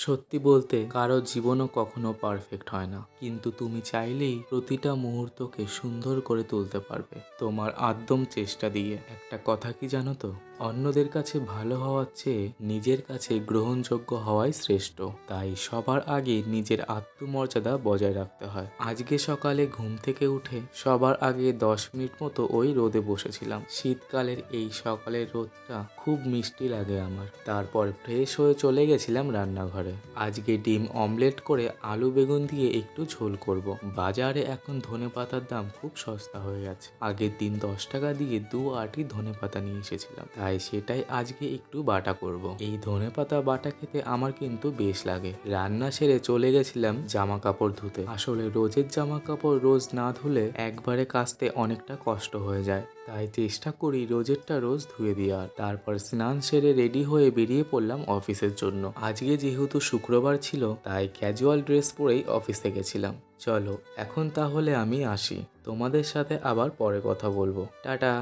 সত্যি বলতে কারো জীবনও কখনো পারফেক্ট হয় না, কিন্তু তুমি চাইলেই প্রতিটা মুহূর্তকে সুন্দর করে তুলতে পারবে তোমার আদ্যম চেষ্টা দিয়ে। একটা কথা কি জানো তো, অন্যদের কাছে ভালো হওয়ার চেয়ে নিজের কাছে গ্রহণযোগ্য হওয়াই শ্রেষ্ঠ। তাই সবার আগে নিজের আত্মমর্যাদা বজায় রাখতে হয়। আজকে সকালে ঘুম থেকে উঠে সবার আগে 10 মিনিট মতো ওই রোদে বসেছিলাম। শীতকালের এই সকালের রোদটা খুব মিষ্টি লাগে আমার। তারপর ফ্রেশ হয়ে চলে গেছিলাম রান্নাঘরে। আজকে ডিম অমলেট করে আলু বেগুন দিয়ে একটু ঝোল করব। বাজারে এখন ধনেপাতার দাম খুব সস্তা হয়ে গেছে। আগের দিন 10 টাকা দিয়ে 2 আঁটি ধনেপাতা নিয়ে এসেছিলাম, তাই সেটাই আজকে একটু বাটা করব। এই ধনেপাতা বাটা খেতে আমার কিন্তু বেশ লাগে। রান্না সেরে চলে গেছিলাম জামা কাপড় ধুতে। আসলে রোজের জামা কাপড় রোজ না ধুলে একবারে কাচতে অনেকটা কষ্ট হয়ে যায়, তাই চেষ্টা করি রোজেরটা রোজ ধুয়ে দেওয়ার। তারপর স্নান সেরে রেডি হয়ে বেরিয়ে পড়লাম অফিসের জন্য। আজকে যেহেতু শুক্রবার ছিল, তাই ক্যাজুয়াল ড্রেস পরেই অফিসে গেছিলাম। চলো এখন তাহলে আমি আসি, তোমাদের সাথে আবার পরে কথা বলবো। টাটা।